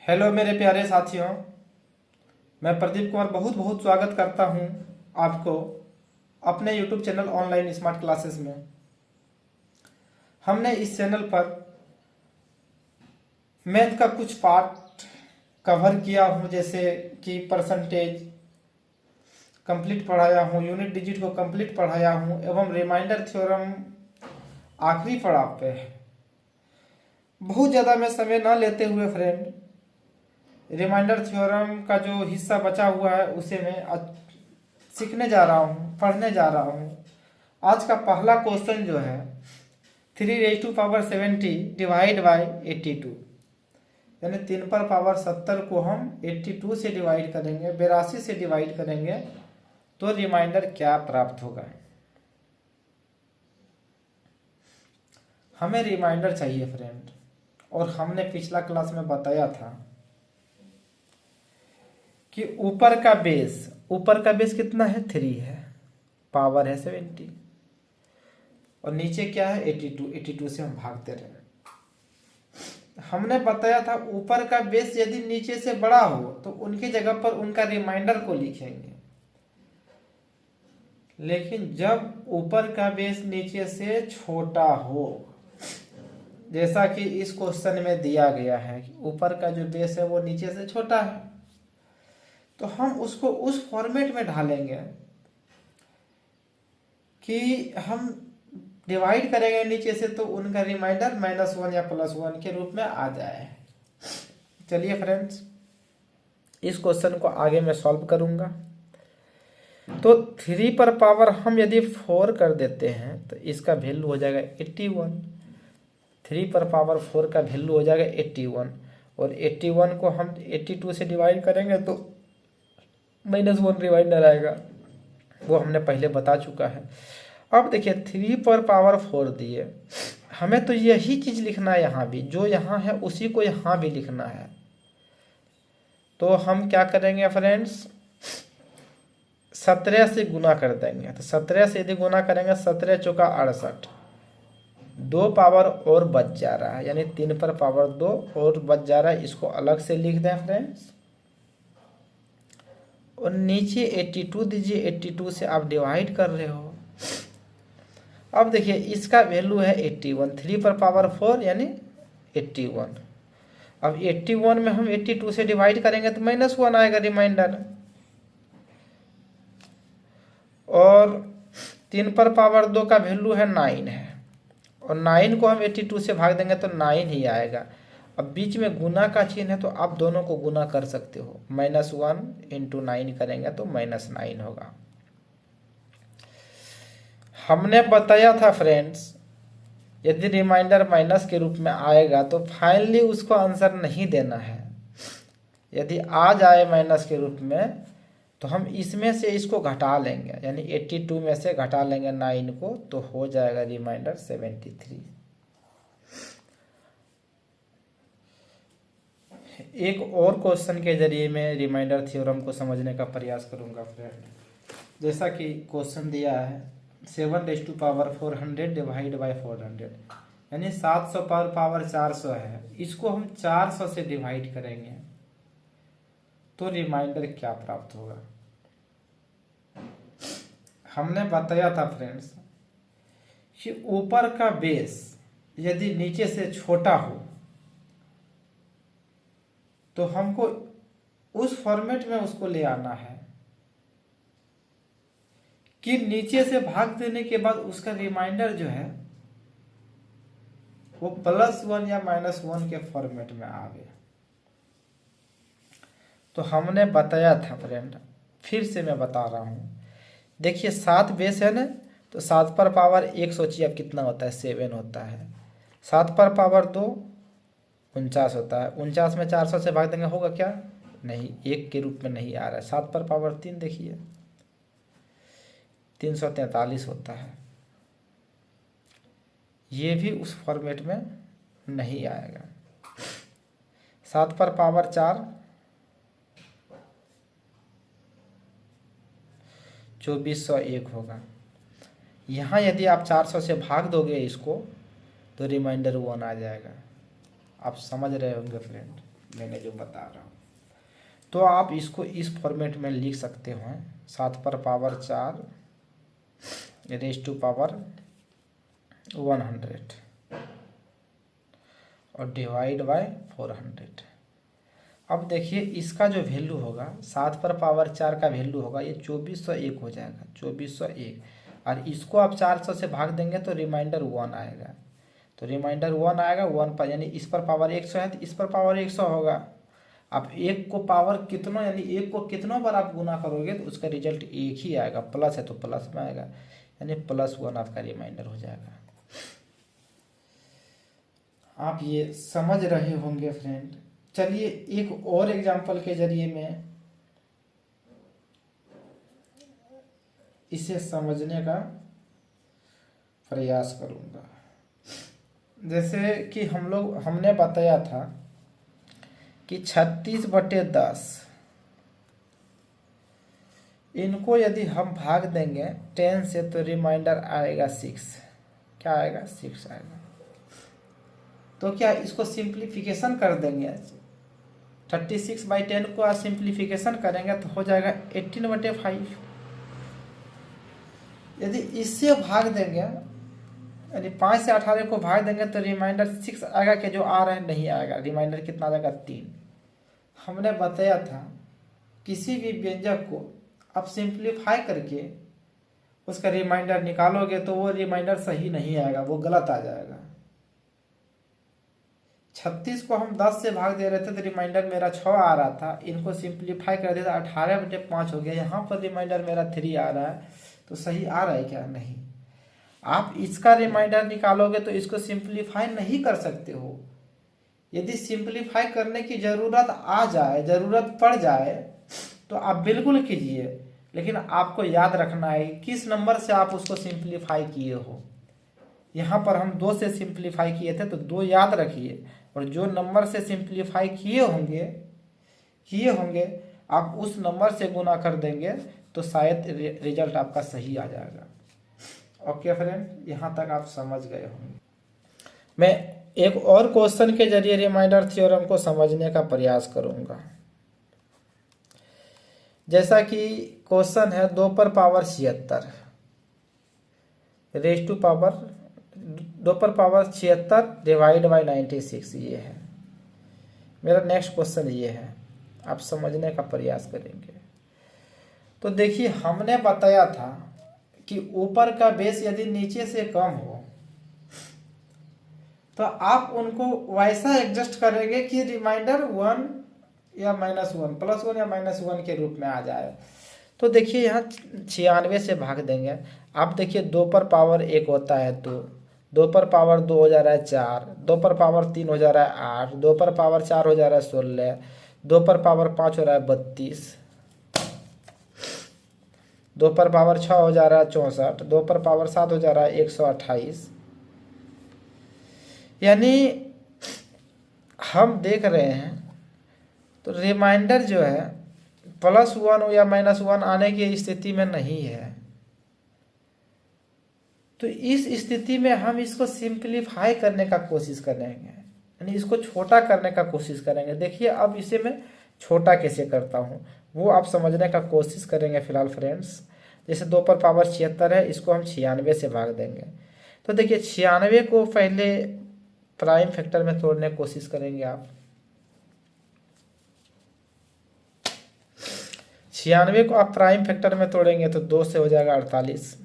Hello मेरे प्यारे साथियों, मैं प्रदीप कुमार बहुत बहुत स्वागत करता हूं आपको अपने YouTube channel online smart classes में। हमने इस चैनल पर मैथ का कुछ पार्ट कवर किया हूं, जैसे कि परसेंटेज कंप्लीट पढ़ाया हूं, यूनिट डिजिट को कंप्लीट पढ़ाया हूं एवं रिमाइंडर थ्योरम आखिरी पड़ाव पे है। बहुत ज़्यादा मैं समय ना लेते हुए फ्रेंड, रिमाइंडर थ्योरम का जो हिस्सा बचा हुआ है उसे मैं सीखने जा रहा हूँ, पढ़ने जा रहा हूँ। आज का पहला क्वेश्चन जो है 3 raised to power 70 divide by 82, यानी 3 पर पावर 70 को हम 82 से डिवाइड करेंगे, 82 से डिवाइड करेंगे तो रिमाइंडर क्या प्राप्त होगा। हमें रिमाइंडर चाहिए फ्रेंड, और हमने पिछला क्लास में बताया था कि ऊपर का बेस कितना है, 3 है, पावर है 70 और नीचे क्या है 82 से हम भागते रहे। हमने बताया था ऊपर का बेस यदि नीचे से बड़ा हो तो उनकी जगह पर उनका रिमाइंडर को लिखेंगे, लेकिन जब ऊपर का बेस नीचे से छोटा हो, जैसा कि इस क्वेश्चन में दिया गया है कि ऊपर का जो बेस है वो नीचे से छोटा है, तो हम उसको उस फॉर्मेट में ढालेंगे कि हम डिवाइड करेंगे नीचे से तो उनका रिमाइंडर -1 या +1 के रूप में आ जाए। चलिए फ्रेंड्स, इस क्वेश्चन को आगे मैं सॉल्व करूंगा। तो 3 पर पावर हम यदि 4 कर देते हैं तो इसका वैल्यू हो जाएगा 81। 3 पर पावर 4 का वैल्यू हो जाएगा 81, और 81 को हम 82 से डिवाइड करेंगे तो -1 रिमाइंडर आएगा, वो हमने पहले बता चुका है। अब देखिए 3 पर पावर 4 दिए, हमें तो यही चीज लिखना है, यहाँ भी जो यहाँ है उसी को यहाँ भी लिखना है। तो हम क्या करेंगे फ्रेंड्स, 17 से गुना कर देंगे। तो 17 से यदि गुना करेंगे 17 चौका 68, 2 पावर और बच जा रहा है, यानी 3 पर पावर 2 और बच जा रहा है। इसको अलग से लिख दें फ्रेंड्स, और नीचे 82 दीजिए, 82 से आप डिवाइड कर रहे हो। अब देखिए इसका वैल्यू है 81, 3 पर पावर 4 यानी 81। अब 81 में हम 82 से डिवाइड करेंगे तो -1 आएगा रिमाइंडर, और 3 पर पावर 2 का वैल्यू है 9 है, और 9 को हम 82 से भाग देंगे तो 9 ही आएगा। अब बीच में गुना का चिन्ह है तो आप दोनों को गुना कर सकते हो, -1 × 9 करेंगे तो -9 होगा। हमने बताया था फ्रेंड्स, यदि रिमाइंडर माइनस के रूप में आएगा तो फाइनली उसको आंसर नहीं देना है। यदि आ जाए माइनस के रूप में तो हम इसमें से इसको घटा लेंगे, यानी 82 में से घटा लेंगे 9 को, तो हो जाएगा रिमाइंडर 73। एक और क्वेश्चन के जरिए मैं रिमाइंडर थ्योरम को समझने का प्रयास करूंगा फ्रेंड। जैसा कि क्वेश्चन दिया है 7 raised to power 400 divide by 400, यानी 700 पर पावर 400 है, इसको हम 400 से डिवाइड करेंगे तो रिमाइंडर क्या प्राप्त होगा। हमने बताया था फ्रेंड्स कि ऊपर का बेस यदि नीचे से छोटा हो तो हमको उस फॉर्मेट में उसको ले आना है कि नीचे से भाग देने के बाद उसका रिमाइंडर जो है वो +1 या -1 के फॉर्मेट में आ गया। तो हमने बताया था फ्रेंड, फिर से मैं बता रहा हूं, देखिए 7 बेस है ना, तो 7 पर पावर 1 सोचिए अब कितना होता है, 7 होता है। 7 पर पावर 2 49 होता है, 49 में 400 से भाग देंगे होगा क्या, नहीं, 1 के रूप में नहीं आ रहा है। 7 पर पावर 3 देखिए 343 होता है, ये भी उस फॉर्मेट में नहीं आएगा। 7 पर पावर 4 2401 होगा। यहाँ यदि आप 400 से भाग दोगे इसको तो रिमाइंडर 1 आ जाएगा। आप समझ रहे होंगे फ्रेंड, मैंने जो बता रहा हूँ। तो आप इसको इस फॉर्मेट में लिख सकते हो, 7 पर पावर 4 रेज़ टू पावर 100 और डिवाइड बाय 400। अब देखिए इसका जो वैल्यू होगा 7 पर पावर 4 का वैल्यू होगा ये 2401 हो जाएगा, 2401। और इसको आप 400 से भाग देंगे तो रिमाइंडर 1 आएगा। तो रिमाइंडर 1 आएगा, 1 पर यानी इस पर पावर 100 है तो इस पर पावर 100 होगा। आप एक को पावर कितनों यानी एक को कितनों बार आप गुना करोगे तो उसका रिजल्ट एक ही आएगा, प्लस है तो प्लस में आएगा, यानी +1 आपका रिमाइंडर हो जाएगा। आप ये समझ रहे होंगे फ्रेंड। चलिए एक और एग्जांपल के जरिए मैं इसे समझने का प्रयास करूंगा। जैसे कि हमने बताया था कि 36/10 इनको यदि हम भाग देंगे 10 से तो रिमाइंडर आएगा 6। क्या आएगा? 6 आएगा। तो क्या इसको सिंप्लीफिकेशन कर देंगे? 36/10 को आप सिंप्लीफिकेशन करेंगे तो हो जाएगा 18/5। यदि इससे भाग देंगे यानी 5 से 18 को भाग देंगे तो रिमाइंडर 6 आएगा कि जो आ रहा है नहीं आएगा। रिमाइंडर कितना आ जाएगा? 3। हमने बताया था किसी भी व्यंजक को आप सिंप्लीफाई करके उसका रिमाइंडर निकालोगे तो वो रिमाइंडर सही नहीं आएगा, वो गलत आ जाएगा। 36 को हम 10 से भाग दे रहे थे तो रिमाइंडर मेरा 6 आ रहा था। इनको सिंप्लीफाई कर दिया तो 18/5 हो गया। यहाँ पर रिमाइंडर मेरा 3 आ रहा है, तो सही आ रहा है क्या? नहीं। आप इसका रिमाइंडर निकालोगे तो इसको सिंप्लीफाई नहीं कर सकते हो। यदि सिंप्लीफाई करने की ज़रूरत आ जाए, ज़रूरत पड़ जाए तो आप बिल्कुल कीजिए, लेकिन आपको याद रखना है किस नंबर से आप उसको सिंप्लीफाई किए हो। यहाँ पर हम 2 से सिंप्लीफाई किए थे तो 2 याद रखिए, और जो नंबर से सिंप्लीफाई किए होंगे आप उस नंबर से गुना कर देंगे तो शायद रिजल्ट आपका सही आ जाएगा। ओके फ्रेंड, यहाँ तक आप समझ गए होंगे। मैं एक और क्वेश्चन के जरिए रिमाइंडर थ्योरम को समझने का प्रयास करूंगा। जैसा कि क्वेश्चन है 2 पर पावर 76 रेज़ टू पावर 2 पर पावर 76 डिवाइड बाय 96, ये है मेरा नेक्स्ट क्वेश्चन। ये है, आप समझने का प्रयास करेंगे। तो देखिए हमने बताया था कि ऊपर का बेस यदि नीचे से कम हो तो आप उनको वैसा एडजस्ट करेंगे कि रिमाइंडर 1 या -1 +1 या -1 के रूप में आ जाए। तो देखिए यहाँ 96 से भाग देंगे। आप देखिए 2 पर पावर 1 होता है तो 2 पर पावर 2 हो जा रहा है 4, 2 पर पावर 3 हो जा रहा है 8, 2 पर पावर 4 हो जा रहा है 16, 2 पर पावर 5 हो रहा है 32, 2 पर पावर 6 हो जा रहा है 64, 2 पर पावर 7 हो जा रहा है 128। यानी हम देख रहे हैं तो रिमाइंडर जो है +1 या -1 आने की स्थिति में नहीं है। तो इस स्थिति में हम इसको सिंप्लीफाई करने का कोशिश करेंगे, यानी इसको छोटा करने का कोशिश करेंगे। देखिए अब इसे मैं छोटा कैसे करता हूँ वो आप समझने का कोशिश करेंगे। फिलहाल फ्रेंड्स जैसे 2 पर पावर 76 है, इसको हम 96 से भाग देंगे। तो देखिए 96 को पहले प्राइम फैक्टर में तोड़ने की कोशिश करेंगे आप। 96 को आप प्राइम फैक्टर में तोड़ेंगे तो 2 से हो जाएगा 48,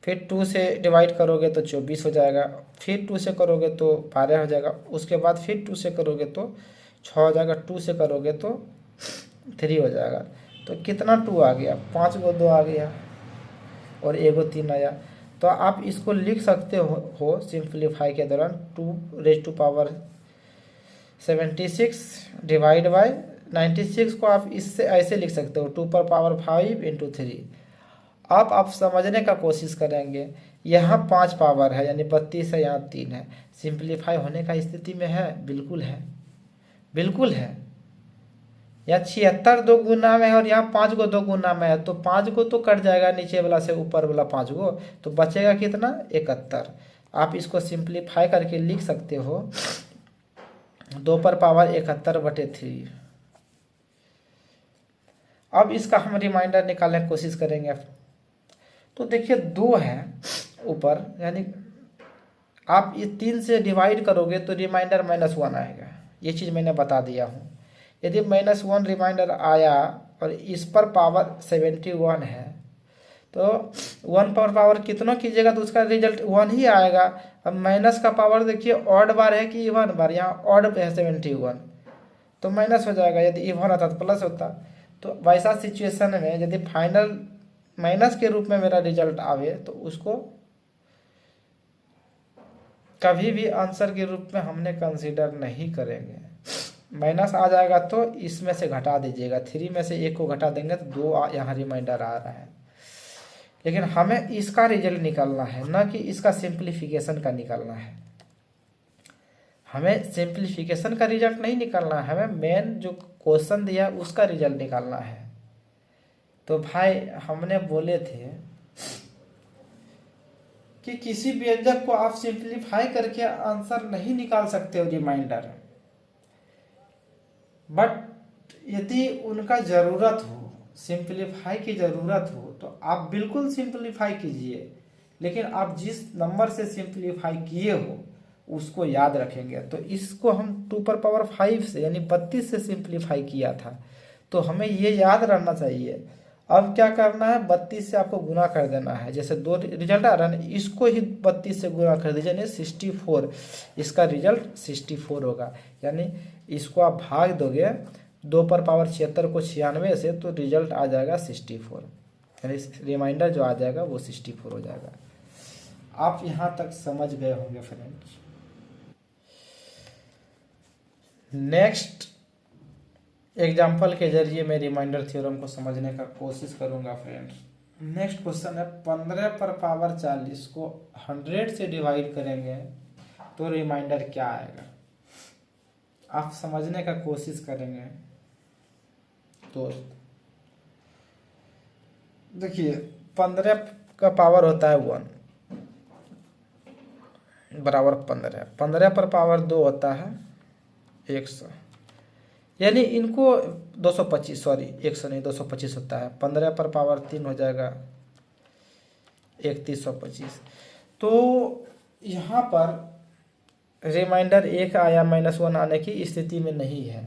फिर 2 से डिवाइड करोगे तो 24 हो जाएगा, फिर 2 से करोगे तो 12 हो जाएगा, उसके बाद फिर 2 से करोगे तो 6 हो जाएगा, 2 से करोगे तो 3 हो जाएगा। तो कितना 2 आ गया? 5 को 2 आ गया और 1 को 3 आया। तो आप इसको लिख सकते हो सिंप्लीफाई के दौरान 2⁻76 डिवाइड बाय 96 को आप इससे ऐसे लिख सकते हो 2 पर पावर 5 × 3। अब आप समझने का कोशिश करेंगे, यहाँ 5 पावर है यानी 32 है, यहाँ 3 है, सिंप्लीफाई होने का स्थिति में है? बिल्कुल है, बिल्कुल है। यहाँ 76 2 गुना में है और यहाँ 5 को 2 गुना में है, तो 5 को तो कट जाएगा नीचे वाला से ऊपर वाला 5 को, तो बचेगा कितना? 71। आप इसको सिंप्लीफाई करके लिख सकते हो 2 पर पावर 71/3। अब इसका हम रिमाइंडर निकालने की कोशिश करेंगे। तो देखिए 2 है ऊपर, यानी आप ये 3 से डिवाइड करोगे तो रिमाइंडर -1 आएगा। ये चीज़ मैंने बता दिया हूँ। यदि -1 रिमाइंडर आया और इस पर पावर 71 है तो 1 पर पावर कितना कीजिएगा तो उसका रिजल्ट 1 ही आएगा। अब माइनस का पावर देखिए ऑड बार है कि इवन बार, यहाँ ऑड पे है 71 तो माइनस हो जाएगा। यदि इवन होता तो प्लस होता। तो वैसा सिचुएशन में यदि फाइनल माइनस के रूप में मेरा रिजल्ट आवे तो उसको कभी भी आंसर के रूप में हमने कंसीडर नहीं करेंगे। माइनस आ जाएगा तो इसमें से घटा दीजिएगा, 3 में से 1 को घटा देंगे तो 2 यहाँ रिमाइंडर आ रहा है। लेकिन हमें इसका रिजल्ट निकालना है, न कि इसका सिंप्लीफिकेशन का निकालना है। हमें सिंप्लीफिकेशन का रिजल्ट नहीं निकालना है, हमें मेन जो क्वेश्चन दिया उसका रिजल्ट निकालना है। तो भाई हमने बोले थे कि किसी व्यंजक को आप सिंप्लीफाई करके आंसर नहीं निकाल सकते हो रिमाइंडर, बट यदि उनका ज़रूरत हो, सिंप्लीफाई की ज़रूरत हो तो आप बिल्कुल सिंप्लीफाई कीजिए। लेकिन आप जिस नंबर से सिंप्लीफाई किए हो उसको याद रखेंगे। तो इसको हम 2 पर पावर 5 से यानी 32 से सिंप्लीफाई किया था, तो हमें ये याद रहना चाहिए। अब क्या करना है, 32 से आपको गुना कर देना है। जैसे 2 रिजल्ट आ रहा है, इसको ही 32 से गुना कर दीजिए, यानी 64। इसका रिजल्ट 64 होगा। यानी इसको आप भाग दोगे 2 पर पावर 76 को 96 से तो रिजल्ट आ जाएगा 64, यानी रिमाइंडर जो आ जाएगा वो 64 हो जाएगा। आप यहाँ तक समझ गए होंगे फ्रेंड्स। नेक्स्ट एग्जाम्पल के जरिए मैं रिमाइंडर थ्योरम को समझने का कोशिश करूंगा फ्रेंड्स। नेक्स्ट क्वेश्चन है 15 पर पावर 40 को 100 से डिवाइड करेंगे तो रिमाइंडर क्या आएगा। आप समझने का कोशिश करेंगे दोस्त। देखिए 15 का पावर होता है 1 बराबर 15। 15 पर पावर 2 होता है 100, यानी इनको 225, सॉरी 100 नहीं 225 होता है। 15 पर पावर 3 हो जाएगा 3125। तो यहाँ पर रिमाइंडर 1 आया, -1 आने की स्थिति में नहीं है।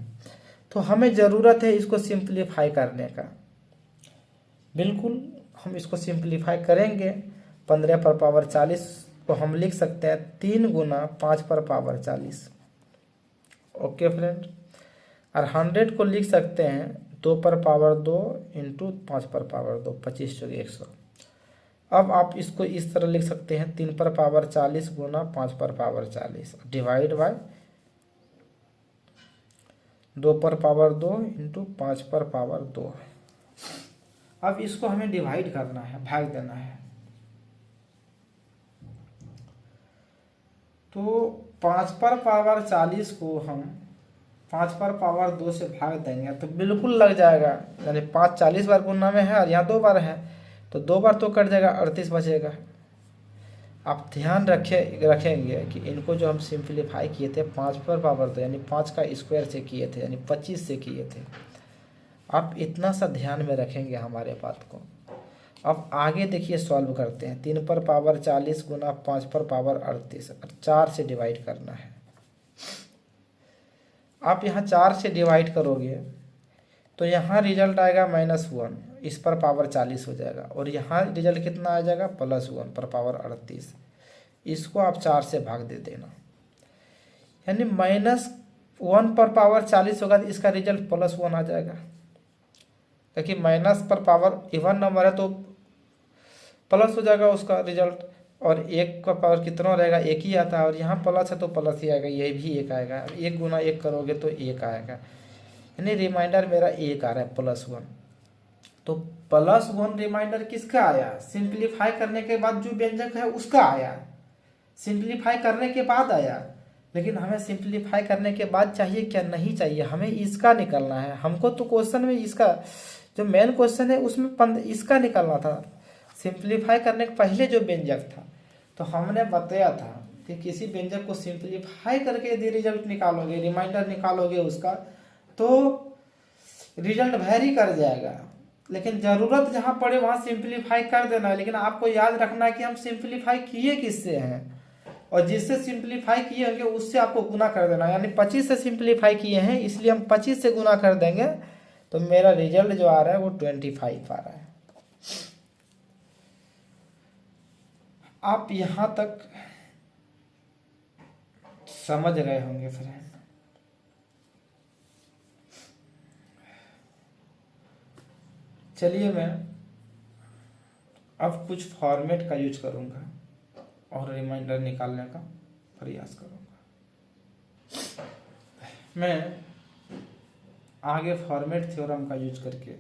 तो हमें ज़रूरत है इसको सिंप्लीफाई करने का। बिल्कुल हम इसको सिंप्लीफाई करेंगे। 15 पर पावर 40 को हम लिख सकते हैं 3 गुना 5 पर पावर 40। Okay friend. और 100 को लिख सकते हैं 2 पर पावर 2 इंटू 5 पर पावर 2, 25 चौके 100। अब आप इसको इस तरह लिख सकते हैं 3 पर पावर 40 गुना 5 पर पावर 40 डिवाइड बाय 2 पर पावर 2 इंटू 5 पर पावर 2। अब इसको हमें डिवाइड करना है, भाग देना है। तो 5 पर पावर 40 को हम 5 पर पावर 2 से भाग देंगे तो बिल्कुल लग जाएगा। यानी 5 40 बार गुना में है और यहाँ 2 बार है तो 2 बार तो कट जाएगा, 38 बचेगा। आप ध्यान रखेंगे कि इनको जो हम सिंप्लीफाई किए थे 5 पर पावर 2 यानी 5 का स्क्वायर से किए थे, यानी 25 से किए थे। आप इतना सा ध्यान में रखेंगे हमारे बात को। अब आगे देखिए सॉल्व करते हैं। 3 पर पावर 40 गुना 5 पर पावर 38 और 4 से डिवाइड करना है। आप यहाँ 4 से डिवाइड करोगे तो यहाँ रिजल्ट आएगा -1, इस पर पावर 40 हो जाएगा। और यहाँ रिजल्ट कितना आ जाएगा +1 पर पावर 38। इसको आप 4 से भाग दे देना, यानी -1 पर पावर 40 होगा तो इसका रिजल्ट +1 आ जाएगा। क्योंकि माइनस पर पावर इवन नंबर है तो प्लस हो जाएगा उसका रिजल्ट। और 1 का पावर कितना रहेगा, 1 ही आता है। और यहाँ प्लस है तो प्लस ही आएगा, ये भी 1 आएगा। 1 गुना 1 करोगे तो 1 आएगा, यानी रिमाइंडर मेरा 1 आ रहा है +1। तो +1 रिमाइंडर किसका आया, सिंप्लीफाई करने के बाद जो व्यंजक है उसका आया, सिंप्लीफाई करने के बाद आया। लेकिन हमें सिंप्लीफाई करने के बाद चाहिए क्या, नहीं चाहिए, हमें इसका निकलना है। हमको तो क्वेश्चन में इसका जो मेन क्वेश्चन है उसमें इसका निकलना था, सिंप्लीफाई करने के पहले जो व्यंजक था। तो हमने बताया था कि किसी व्यंजक को सिंप्लीफाई करके यदि रिजल्ट निकालोगे, रिमाइंडर निकालोगे उसका, तो रिजल्ट वेरी कर जाएगा। लेकिन जरूरत जहां पड़े वहां सिंप्लीफाई कर देना है। लेकिन आपको याद रखना है कि हम सिंप्लीफाई किए किससे हैं, और जिससे सिंप्लीफाई किए होंगे उससे आपको गुना कर देना। यानी 25 से सिंप्लीफाई किए हैं, इसलिए हम 25 से गुना कर देंगे, तो मेरा रिजल्ट जो आ रहा है वो 25 आ रहा है। आप यहां तक समझ रहे होंगे फ्रेंड। चलिए मैं अब कुछ फॉर्मेट का यूज करूंगा और रिमाइंडर निकालने का प्रयास करूंगा। मैं आगे फॉर्मेट थ्योरम का यूज करके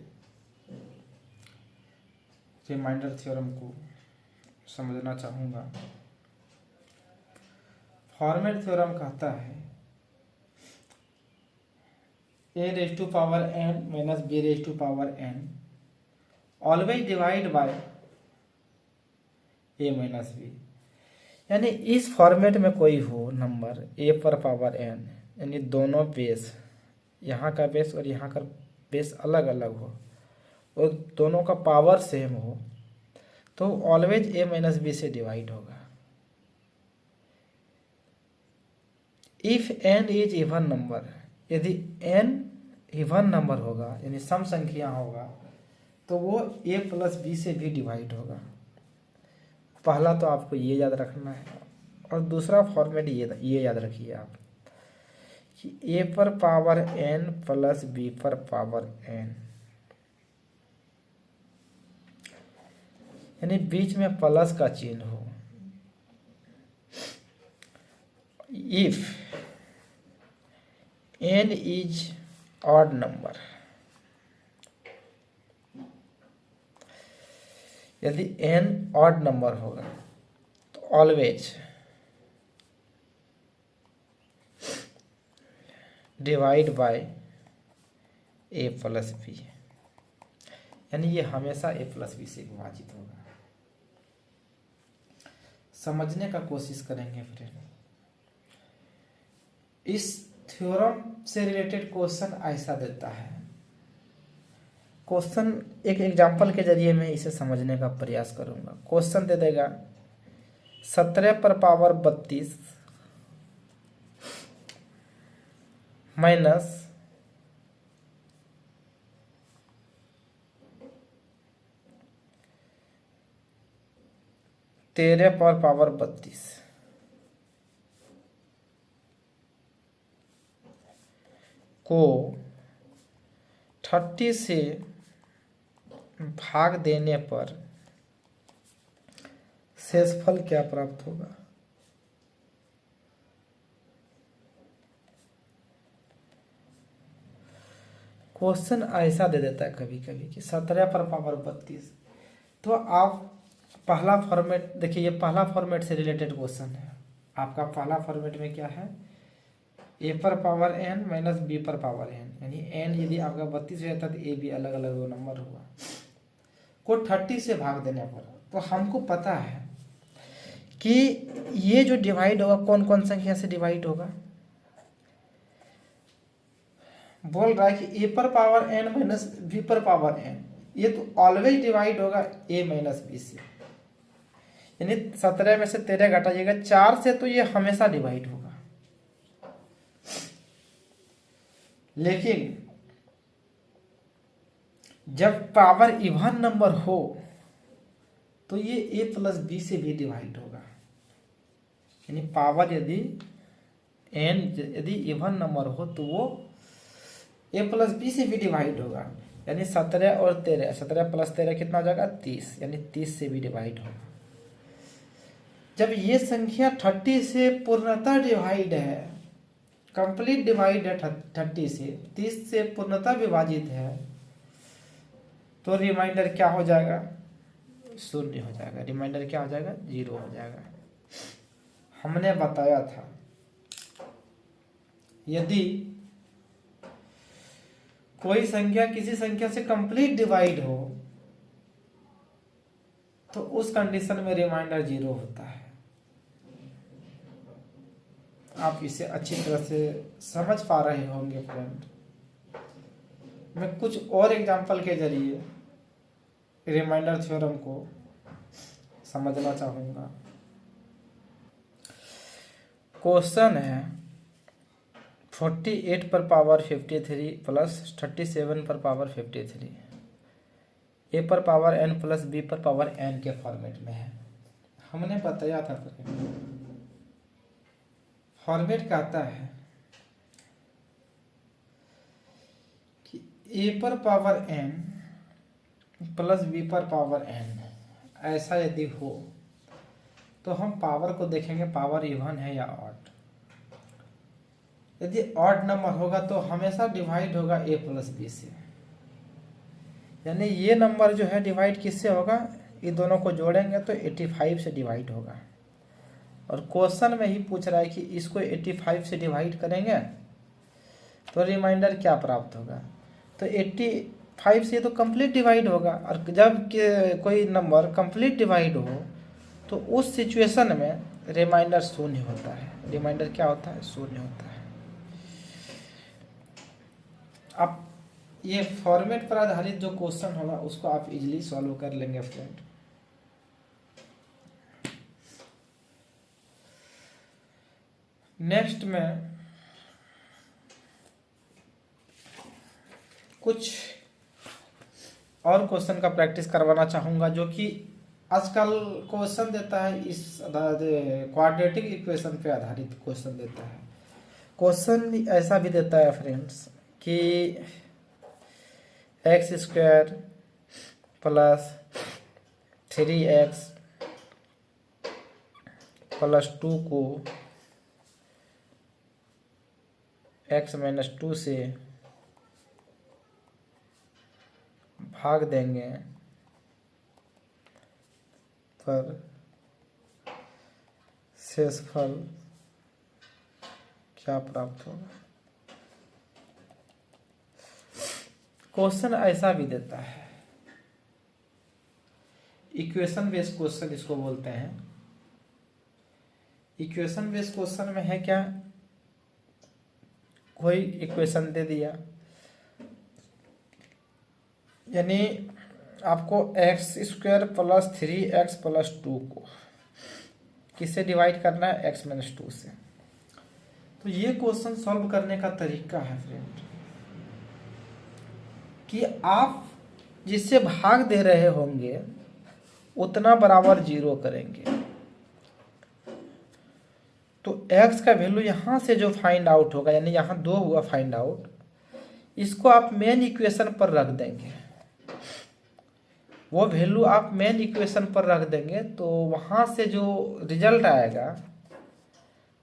रिमाइंडर थ्योरम को समझना चाहूंगा। फॉर्मेट थ्योरम कहता है a raised to power n minus b raised to power n always divide by a minus b। यानी इस फॉर्मेट में कोई हो नंबर a पर पावर n, यानी दोनों बेस, यहाँ का बेस और यहाँ का बेस अलग अलग हो और दोनों का पावर सेम हो, तो ऑलवेज a माइनस बी से डिवाइड होगा। If n is even number, यदि n इवन नंबर होगा यानी सम संख्या होगा, तो वो a प्लस बी से भी डिवाइड होगा। पहला तो आपको ये याद रखना है, और दूसरा फॉर्मेट ये याद रखिए आप कि a पर पावर n प्लस b पर पावर n, यानी बीच में प्लस का चिन्ह हो। If n is odd number, यदि n ऑड नंबर होगा तो always divide by a plus b, यानी ये हमेशा a प्लस बी से विभाजित होगा। समझने का कोशिश करेंगे फ्रेंड। इस थ्योरम से रिलेटेड क्वेश्चन ऐसा देता है, क्वेश्चन एक एग्जांपल के जरिए मैं इसे समझने का प्रयास करूंगा। क्वेश्चन दे देगा 17 पर पावर 32 माइनस 13 पर पावर 32 को 30 से भाग देने पर शेषफल क्या प्राप्त होगा। क्वेश्चन ऐसा दे देता है कभी कभी कि 17 पर पावर 32, तो आप पहला फॉर्मेट देखिए, ये पहला फॉर्मेट से रिलेटेड क्वेश्चन है। आपका पहला फॉर्मेट में क्या है, a पर पावर n माइनस b पर पावर n, यानी n यदि आपका 32 रहता तो a भी अलग अलग नंबर हुआ, को 30 से भाग देने पर। तो हमको पता है कि ये जो डिवाइड होगा कौन कौन संख्या से डिवाइड होगा। बोल रहा है कि a पर पावर n माइनस b पर पावर n, ये तो ऑलवेज डिवाइड होगा a माइनस b से, यानी 17 में से 13 घटाइएगा 4 से, तो ये हमेशा डिवाइड होगा। लेकिन जब पावर इवन नंबर हो तो ये a प्लस बी से भी डिवाइड होगा, यानी पावर यदि n यदि इवन नंबर हो तो वो a प्लस बी से भी डिवाइड होगा, यानी 17 और 13, 17 प्लस 13 कितना हो जाएगा 30, यानी 30 से भी डिवाइड होगा। जब ये संख्या 30 से पूर्णतः डिवाइड है, कंप्लीट डिवाइड है 30 से, 30 से पूर्णतः विभाजित है, तो रिमाइंडर क्या हो जाएगा, शून्य हो जाएगा। रिमाइंडर क्या हो जाएगा, 0 हो जाएगा। हमने बताया था यदि कोई संख्या किसी संख्या से कंप्लीट डिवाइड हो तो उस कंडीशन में रिमाइंडर 0 होता है। आप इसे अच्छी तरह से समझ पा रहे होंगे फ्रेंड। मैं कुछ और एग्जांपल के जरिए रिमाइंडर थ्योरम को समझना चाहूँगा। क्वेश्चन है 48 पर पावर 53 प्लस 37 पर पावर 53 ए पर पावर एन प्लस बी पर पावर एन के फॉर्मेट में है। हमने बताया था फॉर्मेट कहता है कि ए पर पावर एन प्लस बी पर पावर एन, ऐसा यदि हो तो हम पावर को देखेंगे पावर इवन है या ऑड। यदि ऑड नंबर होगा तो हमेशा डिवाइड होगा ए प्लस बी से, यानी ये नंबर जो है डिवाइड किससे होगा, ये दोनों को जोड़ेंगे तो 85 से डिवाइड होगा। और क्वेश्चन में ही पूछ रहा है कि इसको 85 से डिवाइड करेंगे तो रिमाइंडर क्या प्राप्त होगा, तो 85 से तो कंप्लीट डिवाइड होगा। और जब कोई नंबर कंप्लीट डिवाइड हो तो उस सिचुएशन में रिमाइंडर शून्य होता है। रिमाइंडर क्या होता है, शून्य होता है। अब ये फॉर्मेट पर आधारित जो क्वेश्चन होगा उसको आप इजीली सॉल्व कर लेंगे फ्रेंड। नेक्स्ट में कुछ और क्वेश्चन का प्रैक्टिस करवाना चाहूँगा जो कि आजकल क्वेश्चन देता है, इस क्वाड्रेटिक इक्वेशन पे आधारित क्वेश्चन देता है। क्वेश्चन ऐसा भी देता है फ्रेंड्स कि x square plus 3x plus 2 को x माइनस 2 से भाग देंगे पर शेषफल क्या प्राप्त होगा। क्वेश्चन ऐसा भी देता है, इक्वेशन बेस्ड क्वेश्चन इसको बोलते हैं। इक्वेशन बेस्ड क्वेश्चन में है क्या, कोई इक्वेशन दे दिया, यानी आपको x square plus 3x plus 2 को किससे डिवाइड करना है, एक्स माइनस 2 से। तो ये क्वेश्चन सॉल्व करने का तरीका है फ्रेंड कि आप जिससे भाग दे रहे होंगे उतना बराबर 0 करेंगे। तो x का वैल्यू यहाँ से जो फाइंड आउट होगा, यानी यहाँ 2 हुआ फाइंड आउट, इसको आप मेन इक्वेशन पर रख देंगे। वो वैल्यू आप मेन इक्वेशन पर रख देंगे तो वहाँ से जो रिजल्ट आएगा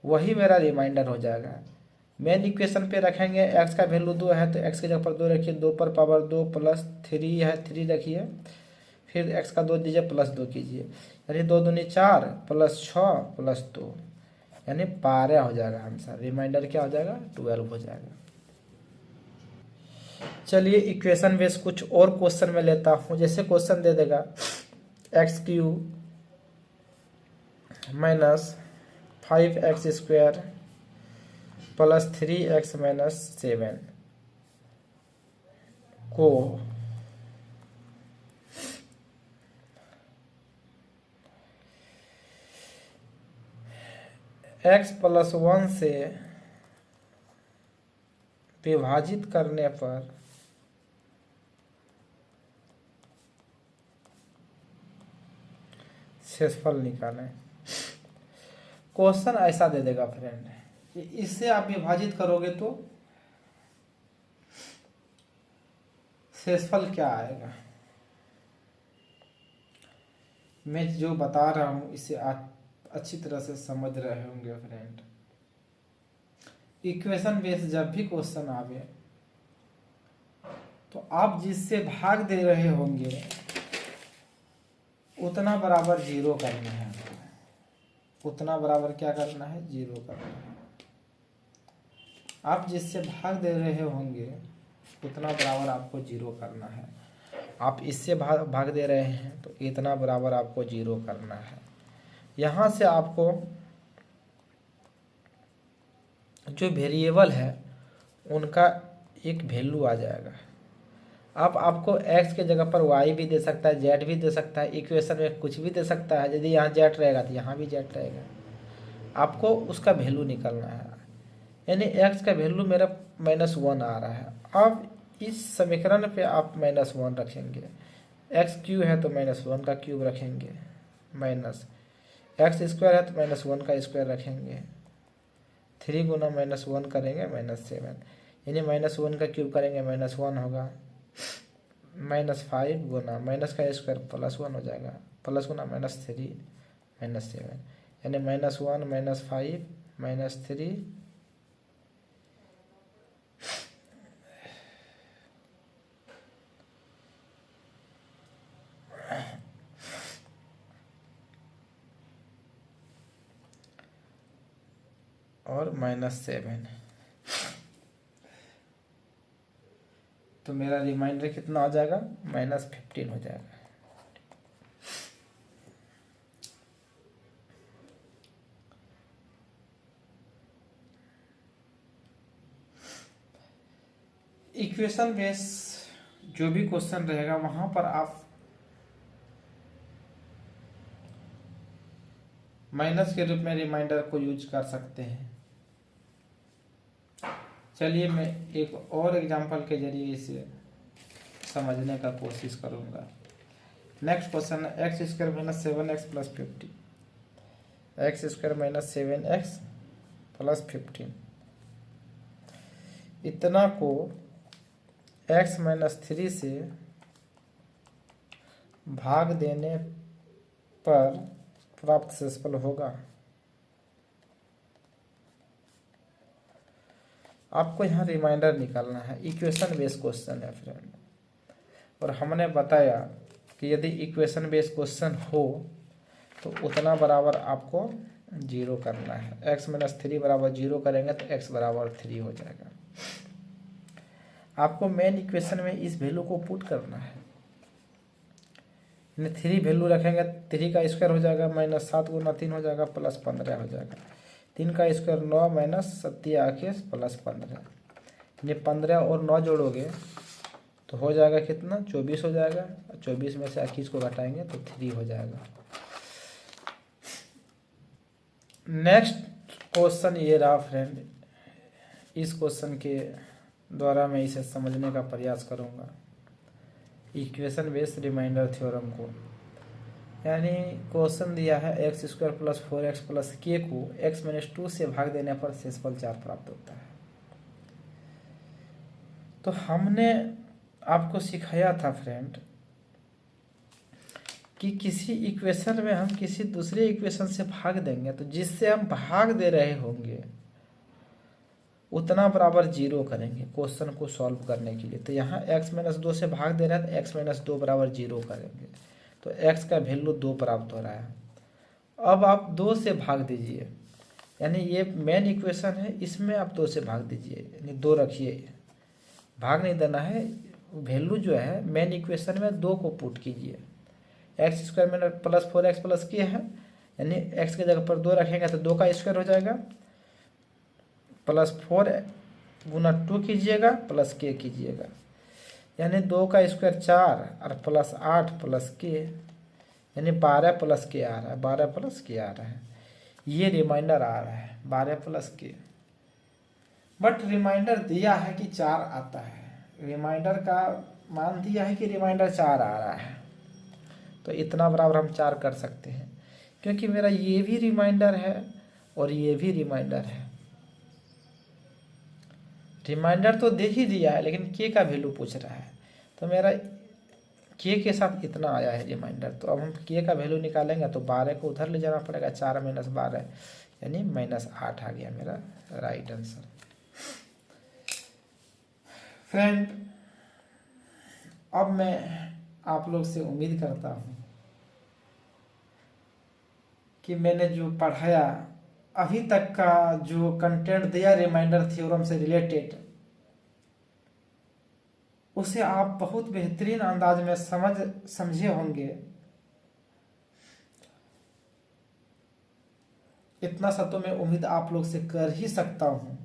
वही मेरा रिमाइंडर हो जाएगा। मेन इक्वेशन पे रखेंगे, x का वैल्यू 2 है तो x की जगह पर 2 रखिए, 2 पर पावर 2 प्लस 3 है 3 रखिए, फिर x का 2 दीजिए प्लस 2 कीजिए, यानी 2 दूनी 4 प्लस 6 प्लस 2 यानी 12 हो जाएगा आंसर। रिमाइंडर क्या हो जाएगा, 12 हो जाएगा। चलिए इक्वेशन बेस कुछ और क्वेश्चन में लेता हूँ। जैसे क्वेश्चन दे देगा x³ minus 5x square plus 3x minus 7 को x प्लस 1 से विभाजित करने पर शेषफल निकालें। क्वेश्चन ऐसा दे देगा फ्रेंड कि इससे आप विभाजित करोगे तो शेषफल क्या आएगा। मैं जो बता रहा हूं इसे आप अच्छी तरह से समझ रहे होंगे फ्रेंड। इक्वेशन बेस जब भी क्वेश्चन आवे तो आप जिससे भाग दे रहे होंगे उतना बराबर 0 करना है। उतना बराबर क्या करना है, 0 करना है। आप जिससे भाग दे रहे होंगे उतना बराबर आपको 0 करना है। आप इससे भाग दे रहे हैं तो इतना बराबर आपको 0 करना है। यहाँ से आपको जो वेरिएबल है उनका एक वैल्यू आ जाएगा। अब आपको x के जगह पर y भी दे सकता है, z भी दे सकता है, इक्वेशन में कुछ भी दे सकता है। यदि यहाँ z रहेगा तो यहाँ भी z रहेगा। आपको उसका वैल्यू निकालना है, यानी x का वैल्यू मेरा -1 आ रहा है। अब इस समीकरण पे आप -1 रखेंगे, x क्यूब है तो -1 का क्यूब रखेंगे, माइनस x स्क्वायर है तो -1 का स्क्वायर रखेंगे, 3 गुना -1 करेंगे -7, यानी -1 का क्यूब करेंगे -1 होगा, -5 गुना माइनस का स्क्वायर +1 हो जाएगा, प्लस गुना -3 -7, यानी -1 -5 -3 और -7, तो मेरा रिमाइंडर कितना हो जाएगा, -15 हो जाएगा। इक्वेशन बेस जो भी क्वेश्चन रहेगा वहां पर आप माइनस के रूप में रिमाइंडर को यूज कर सकते हैं। चलिए मैं एक और एग्जांपल के जरिए इसे समझने का कोशिश करूंगा। नेक्स्ट क्वेश्चन है x square minus 7x plus 50, x square minus 7x plus 15, इतना को x माइनस 3 से भाग देने पर प्राप्त शेषफल होगा। आपको यहाँ रिमाइंडर निकालना है, इक्वेशन बेस्ड क्वेश्चन है फ्रेंड, और हमने बताया कि यदि इक्वेशन बेस्ड क्वेश्चन हो तो उतना बराबर आपको 0 करना है। x माइनस 3 बराबर 0 करेंगे तो x बराबर 3 हो जाएगा। आपको मेन इक्वेशन में इस वैल्यू को पुट करना है, 3 वैल्यू रखेंगे, 3 का स्क्वायर हो जाएगा -7 गुना 3 हो जाएगा +15 हो जाएगा, 3 का स्क्वायर 9 -7 आके +15, यानी 15 और 9 जोड़ोगे तो हो जाएगा कितना, 24 हो जाएगा। 24 में से 21 को घटाएंगे तो 3 हो जाएगा। नेक्स्ट क्वेश्चन ये रहा फ्रेंड, इस क्वेश्चन के द्वारा मैं इसे समझने का प्रयास करूंगा, इक्वेशन बेस्ड रिमाइंडर थ्योरम को। यानी क्वेश्चन दिया है x square plus 4x plus k को x माइनस 2 से भाग देने पर शेषफल 4 प्राप्त होता है। तो हमने आपको सिखाया था फ्रेंड कि किसी इक्वेशन में हम किसी दूसरे इक्वेशन से भाग देंगे तो जिससे हम भाग दे रहे होंगे उतना बराबर 0 करेंगे क्वेश्चन को सॉल्व करने के लिए। तो यहाँ x माइनस 2 से भाग दे रहे हैं तो x माइनस 2 बराबर 0 करेंगे, तो x का वैल्यू 2 प्राप्त हो रहा है। अब आप 2 से भाग दीजिए, यानी ये मेन इक्वेशन है, इसमें आप 2 से भाग दीजिए, यानी 2 रखिए, भाग नहीं देना है। वैल्यू जो है मेन इक्वेशन में 2 को पुट कीजिए, एक्स स्क्वायर में प्लस 4x प्लस k है, यानी x के जगह पर 2 रखेंगे तो 2 का स्क्वायर हो जाएगा, +4 गुना 2 कीजिएगा प्लस k कीजिएगा, यानी 2 का स्क्वायर 4 और +8 प्लस k, यानी 12 प्लस k आ रहा है, 12 प्लस k आ रहा है। ये रिमाइंडर आ रहा है 12 प्लस k, बट रिमाइंडर दिया है कि 4 आता है, रिमाइंडर का मान दिया है कि रिमाइंडर 4 आ रहा है, तो इतना बराबर हम 4 कर सकते हैं, क्योंकि मेरा ये भी रिमाइंडर है और ये भी रिमाइंडर है। रिमाइंडर तो दे ही दिया है लेकिन k का वैल्यू पूछ रहा है, तो मेरा k के साथ इतना आया है रिमाइंडर। तो अब हम k का वैल्यू निकालेंगे तो 12 को उधर ले जाना पड़ेगा, 4 - 12 यानी -8 आ गया मेरा राइट आंसर। फ्रेंड अब मैं आप लोग से उम्मीद करता हूँ कि मैंने जो पढ़ाया अभी तक का जो कंटेंट दिया रिमाइंडर थ्योरम से रिलेटेड, उसे आप बहुत बेहतरीन अंदाज में समझे होंगे। इतना सा तो मैं उम्मीद आप लोग से कर ही सकता हूँ।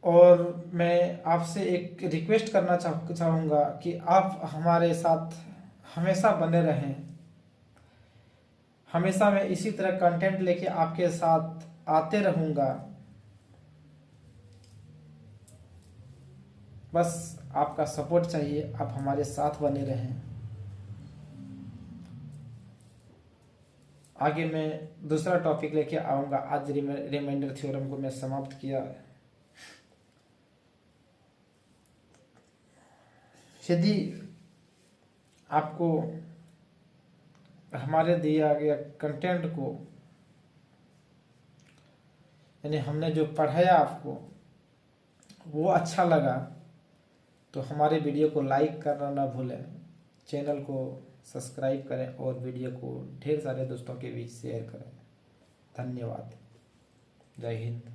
और मैं आपसे एक रिक्वेस्ट करना चाहूँगा कि आप हमारे साथ हमेशा बने रहें। हमेशा मैं इसी तरह कंटेंट लेके आपके साथ आते रहूँगा। बस आपका सपोर्ट चाहिए, आप हमारे साथ बने रहें। आगे मैं दूसरा टॉपिक लेके आऊँगा। आज रिमाइंडर थ्योरम को मैं समाप्त किया। यदि आपको हमारे दिया गया कंटेंट को, यानी हमने जो पढ़ाया आपको, वो अच्छा लगा तो हमारे वीडियो को लाइक करना ना भूलें, चैनल को सब्सक्राइब करें और वीडियो को ढेर सारे दोस्तों के बीच शेयर करें। धन्यवाद। जय हिंद।